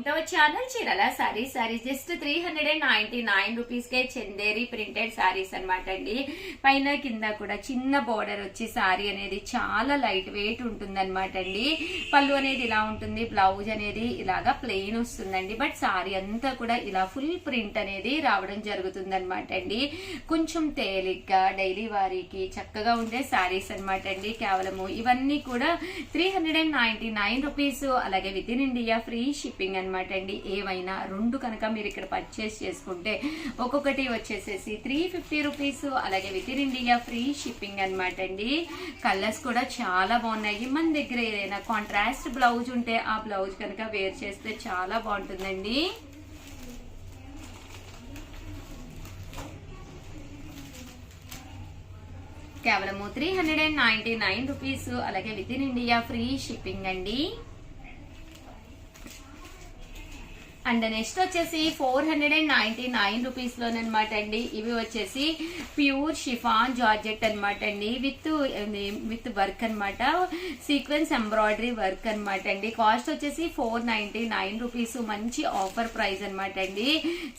To our channel చీరల saris just 399 rupees కే Chanderi printed saris అన్నమాట అండి. పైన కింద కూడా చిన్న బోర్డర్ వచ్చి సారీ అనేది చాలా లైట్ వెయిట్ ఉంటుంది అనమాట అండి. పళ్ళు అనేది ఇలా ఉంటుంది, బ్లౌజ్ అనేది ఇలాగా ప్లెయిన్ వస్తుందండి. బట్ సారీ అంతా కూడా ఇలా ఫుల్ ప్రింట్ అనేది రావడం జరుగుతుంది అనమాట అండి. కొంచెం తేలిగ్గా డైలీ వారీకి చక్కగా ఉండే సారీస్ అనమాట అండి. కేవలము ఇవన్నీ కూడా 399 రూపీస్, అలాగే with in India free shipping అనమాట అండి. ఏవైనా రెండు కనుక మీరు ఇక్కడ పర్చేస్ చేసుకుంటే ఒక్కొక్కటి వచ్చేసేసి 350 రూపీస్, అలాగే with in India free shipping అనమాట అండి. కలర్స్ కూడా చాలా బాగున్నాయి. మన దగ్గర ఏదైనా కాంట్రాస్ట్ బ్లౌజ్ ఉంటే ఆ బ్లౌజ్ కనుక వేర్ చేస్తే చాలా బాగుంటుందండి. కేవలము 399 రూపీస్, అలాగే with in India free shipping అండి. అండ్ నెక్స్ట్ వచ్చేసి 499 రూపీస్ లోనమాట అండి. ఇవి వచ్చేసి ప్యూర్ షిఫాన్ జార్జెట్ అనమాట అండి, విత్ వర్క్ అనమాట, సీక్వెన్స్ ఎంబ్రాయిడరీ వర్క్ అనమాట అండి. కాస్ట్ వచ్చేసి 499 రూపీస్, మంచి ఆఫర్ ప్రైస్ అనమాట అండి.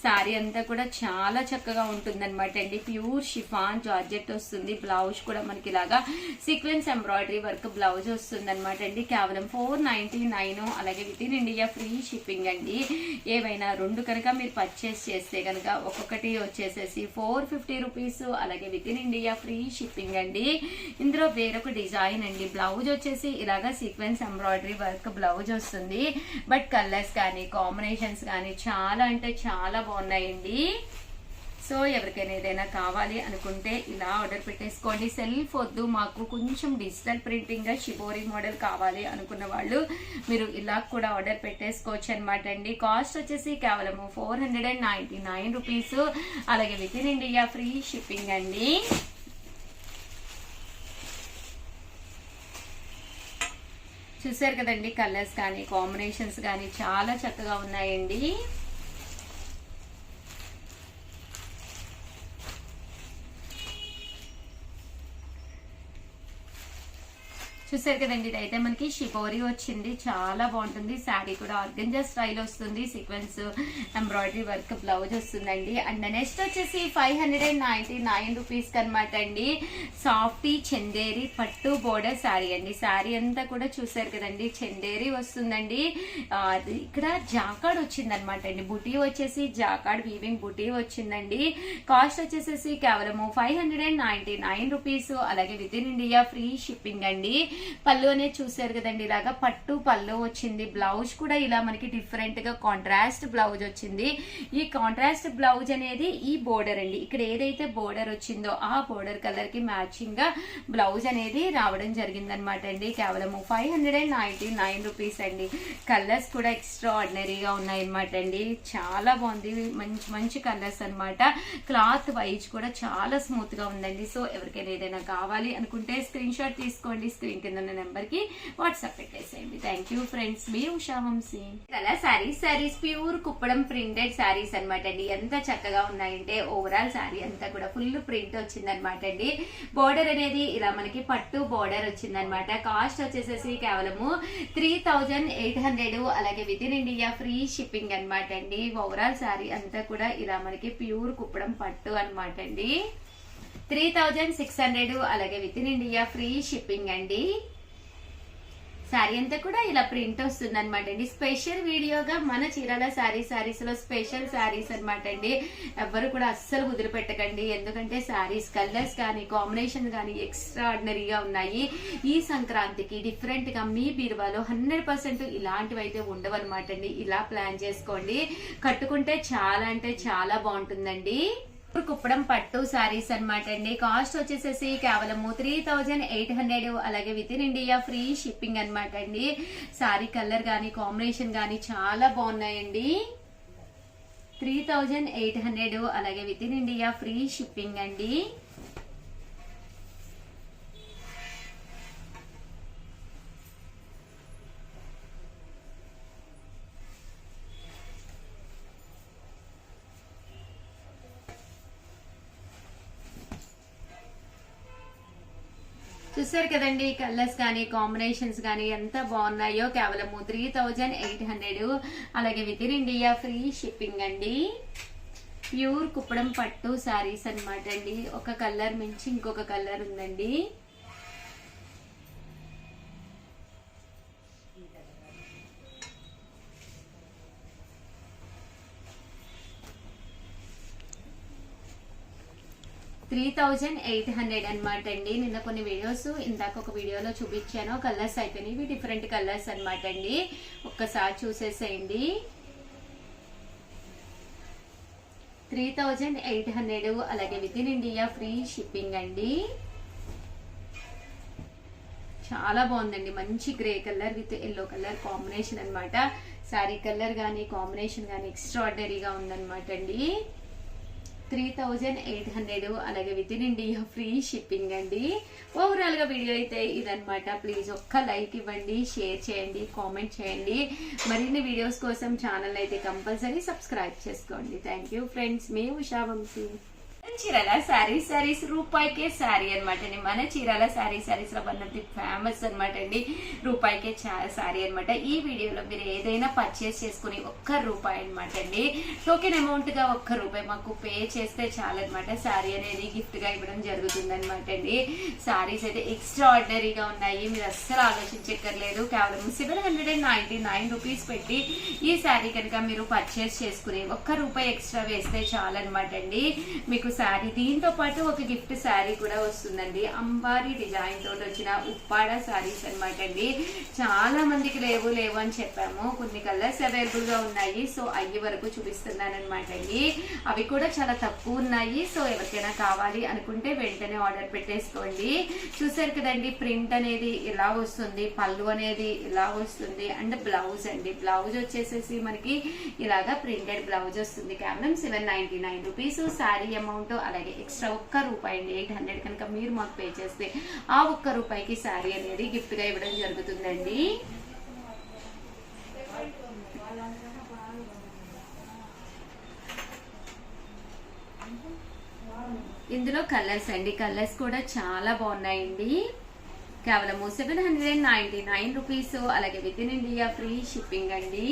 సారీ అంతా కూడా చాలా చక్కగా ఉంటుంది అనమాట అండి. ప్యూర్ షిఫాన్ జార్జెట్ వస్తుంది. బ్లౌజ్ కూడా మనకి ఇలాగా సీక్వెన్స్ ఎంబ్రాయిడరీ వర్క్ బ్లౌజ్ వస్తుంది అనమాట అండి. కేవలం 499, అలాగే with in India free shipping అండి. ఏవైనా రెండు కనుక మీరు పర్చేస్ చేస్తే కనుక ఒక్కొక్కటి వచ్చేసేసి 450 రూపీస్, అలాగే with in India free shipping అండి. ఇందులో వేరొక డిజైన్ అండి. బ్లౌజ్ వచ్చేసి ఇలాగా సీక్వెన్స్ ఎంబ్రాయిడరీ వర్క్ బ్లౌజ్ వస్తుంది. బట్ కలర్స్ కానీ కాంబినేషన్స్ కానీ చాలా అంటే చాలా బాగున్నాయండి. సో ఎవరికైనా ఏదైనా కావాలి అనుకుంటే ఇలా ఆర్డర్ పెట్టేసుకోండి. సెల్ఫ్ వద్దు, మాకు కొంచెం డిజిటల్ ప్రింటింగ్ గా షిబోరి మోడల్ కావాలి అనుకున్న వాళ్ళు మీరు ఇలా కూడా ఆర్డర్ పెట్టేసుకోవచ్చు అనమాట అండి. కాస్ట్ వచ్చేసి కేవలం 499 రూపీస్, అలాగే with in India free shipping అండి. చూసారు కదండి, కలర్స్ కానీ కాంబినేషన్స్ కానీ చాలా చక్కగా ఉన్నాయండి. చూసారు కదండి, ఇదైతే మనకి షిబోరి వచ్చింది, చాలా బాగుంటుంది. శారీ కూడా ఆర్గంజా స్టైల్ వస్తుంది, సీక్వెన్స్ ఎంబ్రాయిడరీ వర్క్ బ్లౌజ్ వస్తుందండి. అండ్ నెక్స్ట్ వచ్చేసి 599 రూపీస్ అనమాట అండి. సాఫ్టీ చందేరి పట్టు బోర్డర్ శారీ అండి. శారీ అంతా కూడా చూసారు కదండి, చందేరి వస్తుందండి. ఇక్కడ జాకాడ్ వచ్చింది అనమాట అండి. బుటీ వచ్చేసి జాకాడ్ వీవింగ్ బుటీ వచ్చిందండి. కాస్ట్ వచ్చేసేసి కేవలము 599 రూపీస్, అలాగే with in India free shipping అండి. పళ్ళు అనేది చూసారు కదండి, ఇలాగా పట్టు పళ్ళు వచ్చింది. బ్లౌజ్ కూడా ఇలా మనకి డిఫరెంట్ గా కాంట్రాస్ట్ బ్లౌజ్ వచ్చింది. ఈ కాంట్రాస్ట్ బ్లౌజ్ అనేది ఈ బోర్డర్ అండి, ఇక్కడ ఏదైతే బోర్డర్ వచ్చిందో ఆ బోర్డర్ కలర్ కి మ్యాచింగ్ గా బ్లౌజ్ అనేది రావడం జరిగింది అనమాట అండి. కేవలం 599 రూపీస్ అండి. కలర్స్ కూడా ఎక్స్ట్రా ఆర్డినరీగా ఉన్నాయి అనమాట అండి. చాలా బాగుంది, మంచి మంచి కలర్స్ అనమాట. క్లాత్ వైజ్ కూడా చాలా స్మూత్ గా ఉందండి. సో ఎవరికైనా ఏదైనా కావాలి అనుకుంటే స్క్రీన్ షాట్ తీసుకోండి, స్క్రీన్ కింద ఉన్న నెంబర్ కి వాట్సాప్ పెట్టేసేయండి. థ్యాంక్ యూ ఫ్రెండ్స్, మీ ఉషా వంశీ. అలా సారీస్ ప్యూర్ కుప్పడం ప్రింటెడ్ సారీస్ అనమాట అండి. ఎంత చక్కగా ఉన్నాయంటే ఓవరాల్ సారీ అంతా కూడా ఫుల్ ప్రింట్ వచ్చింది అనమాట అండి. బోర్డర్ అనేది ఇలా మనకి పట్టు బోర్డర్ వచ్చింది అనమాట. కాస్ట్ వచ్చేసేసి కేవలము 3800, అలాగే with in India free shipping అనమాట అండి. ఓవరాల్ సారీ అంతా కూడా ఇలా మనకి ప్యూర్ కుప్పడం పట్టు అనమాట అండి. 3600, అలాగే with in India free shipping అండి. శారీ అంతా కూడా ఇలా ప్రింట్ వస్తుంది అనమాట అండి. స్పెషల్ వీడియోగా మన చీరాల సారీస్ లో స్పెషల్ శారీస్ అనమాట అండి. ఎవరు కూడా అస్సలు వదిలిపెట్టకండి, ఎందుకంటే శారీస్ కలర్స్ కానీ కాంబినేషన్ కానీ ఎక్స్ట్రా ఆర్డినరీగా ఉన్నాయి. ఈ సంక్రాంతికి డిఫరెంట్ గా మీ బీరువాలో 100% ఇలాంటివి అయితే ఉండవు అనమాట అండి. ఇలా ప్లాన్ చేసుకోండి, కట్టుకుంటే చాలా అంటే చాలా బాగుంటుందండి. కుప్పడం పట్టు సారీస్ అనమాట అండి. కాస్ట్ వచ్చేసేసి కేవలము 3800, అలాగే with in India free shipping అనమాట అండి. సారీ కలర్ గానీ కాంబినేషన్ గానీ చాలా బాగున్నాయండి. 3800, అలాగే with in India free shipping అండి. చూసారు కదండి, కలర్స్ కానీ కాంబినేషన్స్ కానీ ఎంత బాగున్నాయో. కేవలం 3800. అలాగే with in India free shipping అండి. ప్యూర్ కుప్పడం పట్టు శారీస్ అన్నమాట అండి. ఒక కలర్ మించి ఇంకొక కలర్ ఉందండి. $3,800 అనమాట అండి. నిన్న కొన్ని వీడియోస్, ఇందాక ఒక వీడియోలో చూపించాను, కలర్స్ అయిపోయినాయి. ఇవి డిఫరెంట్ కలర్స్ అనమాట అండి. ఒక్కసారి చూసేసేయండి. 3800. అలాగే with in India free shipping అండి. చాలా బాగుందండి. మంచి grey colour with yellow colour combination అనమాట. శారీ కలర్ కానీ కాంబినేషన్ కానీ ఎక్స్ట్రాడినరీగా ఉందన్నమాట అండి. 3800. అలాగే with in India free shipping అండి. ఓవరాల్ గా వీడియో అయితే ఇదనమాట. ప్లీజ్ ఒక్క లైక్ ఇవ్వండి, షేర్ చేయండి, కామెంట్ చేయండి. మరిన్ని వీడియోస్ కోసం ఛానల్ అయితే కంపల్సరీ సబ్స్క్రైబ్ చేసుకోండి. Thank you friends. మీ ఉషా వంశీ. చీరాల శారీస్ రూపాయికే శారీ అనమాట అండి. మన చీరాల శారీస్ లో వన్ ఆఫ్ ది ఫేమస్ అనమాట అండి. రూపాయికే శారీ అనమాట. ఈ వీడియోలో మీరు ఏదైనా పర్చేస్ చేసుకుని ₹1 అనమాట అండి. టోకెన్ అమౌంట్ గా ₹1 మాకు పే చేస్తే చాలన్నమాట. శారీ అనేది గిఫ్ట్ గా ఇవ్వడం జరుగుతుంది అనమాట అండి. శారీస్ అయితే ఎక్స్ట్రా ఆర్డినరీగా ఉన్నాయి. మీరు అస్సలు ఆలోచించక్కర్లేదు. కేవలం ₹799 పెట్టి ఈ శారీ కనుక మీరు పర్చేస్ చేసుకుని ₹1 ఎక్స్ట్రా వేస్తే చాలన్నమాట అండి. మీకు శారీ దీంతో పాటు ఒక గిఫ్ట్ శారీ కూడా వస్తుందండి. అంబారీ డిజైన్ తోటి వచ్చిన ఉప్పాడ శారీస్ అనమాట అండి. చాలా మందికి లేవు అని చెప్పాము. కొన్ని కలర్స్ అవైలబుల్ గా ఉన్నాయి. సో అయ్యి వరకు చూపిస్తున్నాను అనమాట అండి. అవి కూడా చాలా తక్కువ ఉన్నాయి. సో ఎవరికైనా కావాలి అనుకుంటే వెంటనే ఆర్డర్ పెట్టేసుకోండి. చూసారు కదండి, ప్రింట్ అనేది ఇలా వస్తుంది, పళ్ళు అనేది ఇలా వస్తుంది, అండ్ బ్లౌజ్ అండి. బ్లౌజ్ వచ్చేసేసి మనకి ఇలాగా ప్రింటెడ్ బ్లౌజ్ వస్తుంది. కేవలం ₹799. శారీ అమౌంట్ అలాగే ఎక్స్ట్రా ₹1 అండి. 800 కనుక మీరు మాకు పే చేస్తే ఆ ₹1కి శారీ అనేది గిఫ్ట్ గా ఇవ్వడం జరుగుతుందండి. ఇందులో కలర్స్ అండి. కలర్స్ కూడా చాలా బాగున్నాయండి. కేవలం ₹799. అలాగే with in India free shipping అండి.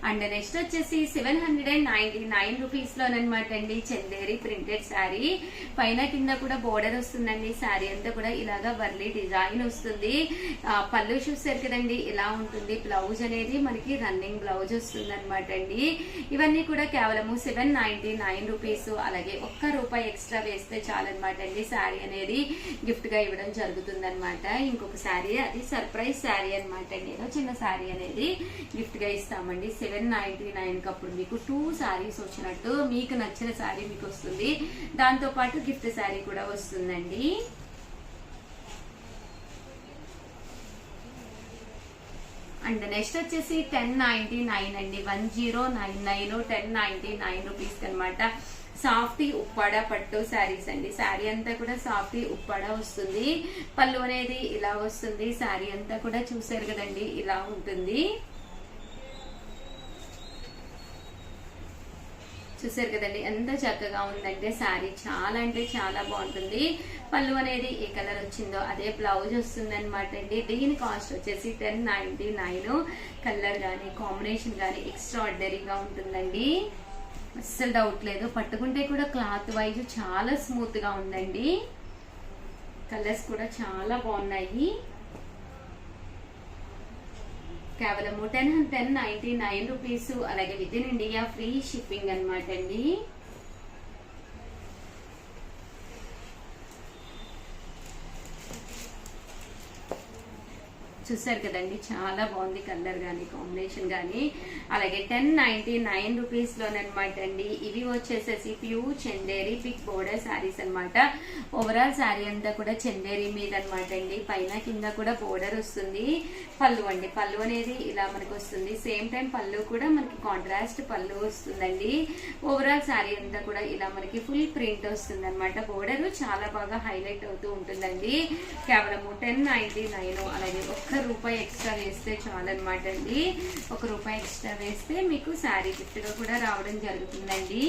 అండ్ నెక్స్ట్ వచ్చేసి ₹799 లోనమాట అండి. చందేరి ప్రింటెడ్ శారీ. పైన కింద కూడా బోర్డర్ వస్తుందండి. శారీ అంతా కూడా ఇలాగా వర్లీ డిజైన్ వస్తుంది. పళ్ళు చూసారు కదండి, ఇలా ఉంటుంది. బ్లౌజ్ అనేది మనకి రన్నింగ్ బ్లౌజ్ వస్తుంది అనమాట అండి. ఇవన్నీ కూడా కేవలం ₹799. అలాగే ₹1 ఎక్స్ట్రా వేస్తే చాలన్నమాట అండి. శారీ అనేది గిఫ్ట్ గా ఇవ్వడం జరుగుతుంది అనమాట. ఇంకొక శారీ, అది సర్ప్రైజ్ శారీ అనమాట అండి. ఏదో చిన్న శారీ అనేది గిఫ్ట్ గా ఇస్తామండి. $799 అప్పుడు మీకు 2 శారీస్ వచ్చినట్టు, మీకు నచ్చిన శారీ మీకు వస్తుంది. దాంతో పాటు గిఫ్ట్ శారీ కూడా వస్తుందండి. అండ్ నెక్స్ట్ వచ్చేసి $1099 అండి. 1099 $1099 అనమాట. సాఫ్టీ ఉప్పాడ పట్టు శారీస్ అండి. శారీ అంతా కూడా సాఫ్టీ ఉప్పాడ వస్తుంది. పళ్ళు అనేది ఇలా వస్తుంది. శారీ అంతా కూడా చూసారు కదండి, ఇలా ఉంటుంది. చూసారు కదండి, ఎంత చక్కగా ఉందంటే శారీ. చాలా అంటే చాలా బాగుంటుంది. పళ్ళు అనేది ఏ కలర్ వచ్చిందో అదే బ్లౌజ్ వస్తుంది అనమాట అండి. దీని కాస్ట్ వచ్చేసి $1099. కలర్ కానీ కాంబినేషన్ కానీ ఎక్స్ట్రా ఆర్డినరీగా ఉంటుందండి. అస్సలు డౌట్ లేదు. పట్టుకుంటే కూడా క్లాత్ వైజ్ చాలా స్మూత్ గా ఉందండి. కలర్స్ కూడా చాలా బాగున్నాయి. కేవలం $1099. అలాగే with in India free shipping అనమాట అండి. చూసారు కదండి, చాలా బాగుంది కలర్ కానీ కాంబినేషన్ కానీ. అలాగే $1099 లోనమాట అండి. ఇవి వచ్చేసేసి pure Chanderi big border saris అనమాట. ఓవరాల్ శారీ అంతా కూడా చందేరి మీద అనమాట అండి. పైన కింద కూడా బోర్డర్ వస్తుంది. పళ్ళు అండి, పళ్ళు అనేది ఇలా మనకు వస్తుంది. సేమ్ టైం పళ్ళు కూడా మనకి కాంట్రాస్ట్ పళ్ళు వస్తుందండి. ఓవరాల్ శారీ అంతా కూడా ఇలా మనకి ఫుల్ ప్రింట్ వస్తుంది అనమాట. బోర్డర్ చాలా బాగా హైలైట్ అవుతూ ఉంటుందండి. కేవలం $1099. అలాగే ₹1 ఎక్స్ట్రా వేస్తే చాలన్నమాట అండి. ₹1 ఎక్స్ట్రా వేస్తే మీకు శారీ గిఫ్ట్ గా కూడా రావడం జరుగుతుందండి.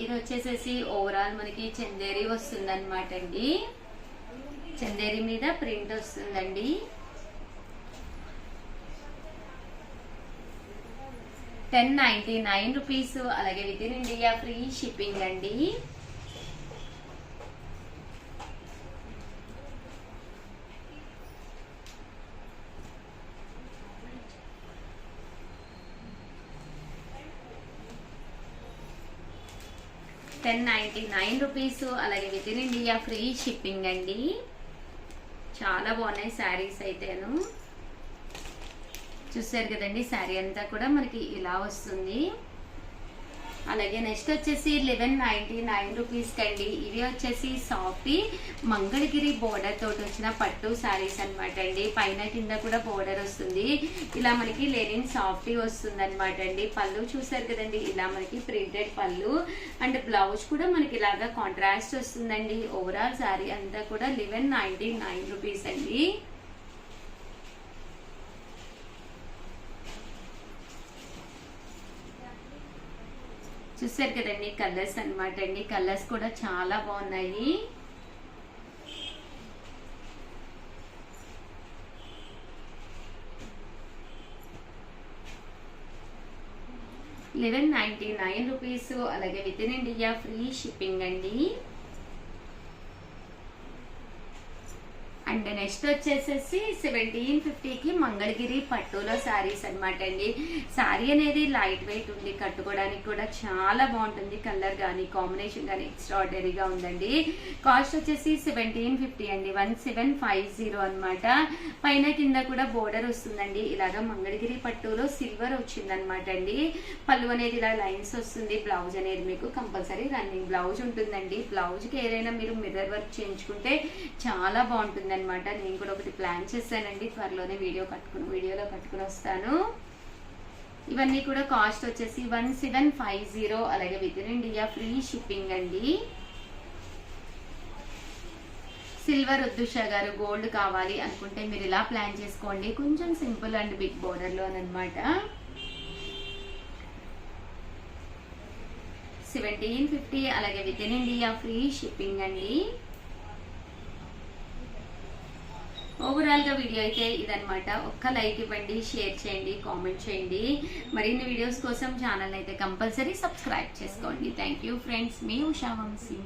ఇది వచ్చేసేసి ఓవరాల్ మనకి చందేరి వస్తుంది అనమాట అండి. చందేరి మీద ప్రింట్ వస్తుందండి. ₹1099 అలాగే with in India free shipping అండి. ₹1099 అలాగే with in India free shipping అండి. చాలా బాగున్నాయి శారీస్ అయితేను. చూసారు కదండి, శారీ అంతా కూడా మనకి ఇలా వస్తుంది. అలాగే నెక్స్ట్ వచ్చేసి ₹1199 కండి. ఇవి వచ్చేసి సాఫ్టీ మంగళగిరి బోర్డర్ తోటి వచ్చిన పట్టు శారీస్ అనమాట అండి. పైన కింద కూడా బోర్డర్ వస్తుంది. ఇలా మనకి లెనిన్ సాఫ్టీ వస్తుంది అనమాట అండి. పళ్ళు చూసారు కదండి, ఇలా మనకి ప్రింటెడ్ పళ్ళు అండ్ బ్లౌజ్ కూడా మనకి ఇలాగా కాంట్రాస్ట్ వస్తుందండి. ఓవరాల్ శారీ అంతా కూడా ₹1199 అండి. చూసారు కదండి కలర్స్ అనమాట అండి. కలర్స్ కూడా చాలా బాగున్నాయి. ₹1199 అలాగే with in India free shipping అండి. అండ్ నెక్స్ట్ వచ్చేసేసి 1750కి మంగళగిరి పట్టులో శారీస్ అనమాట అండి. శారీ అనేది లైట్ వెయిట్ ఉంది, కట్టుకోవడానికి కూడా చాలా బాగుంటుంది. కలర్ కానీ కాంబినేషన్ కానీ ఎక్స్ట్రాడినరీగా ఉందండి. కాస్ట్ వచ్చేసి 1750 అండి. 1750 అనమాట. పైన కింద కూడా బోర్డర్ వస్తుందండి. ఇలాగా మంగళగిరి పట్టులో సిల్వర్ వచ్చింది అనమాట అండి. పళ్ళు అనేది ఇలా లైన్స్ వస్తుంది. బ్లౌజ్ అనేది మీకు కంపల్సరీ రన్నింగ్ బ్లౌజ్ ఉంటుందండి. బ్లౌజ్కి ఏదైనా మీరు మిర్రర్ వర్క్ చేయించుకుంటే చాలా బాగుంటుంది అనమాట. నేను కూడా ఒకటి ప్లాన్ చేశానండి, త్వరలోనే వీడియోలో కట్టుకుని వస్తాను. ఇవన్నీ కూడా కాస్ట్ వచ్చేసి 1750 అలాగే with in India free shipping అండి. సిల్వర్ వద్దు ఉషా గారు, గోల్డ్ కావాలి అనుకుంటే మీరు ఇలా ప్లాన్ చేసుకోండి. కొంచెం సింపుల్ అండ్ బిగ్ బోర్డర్ లో అనమాట. 1750 అలాగే with in India free shipping అండి. ఓవరాల్ గా వీడియో అయితే ఇదనమాట. ఒక్క లైక్ ఇవ్వండి, షేర్ చేయండి, కామెంట్ చేయండి. మరిన్ని వీడియోస్ కోసం ఛానల్ అయితే కంపల్సరీ సబ్స్క్రైబ్ చేసుకోండి. థ్యాంక్ యూ ఫ్రెండ్స్, మీ ఉషా వంశీ.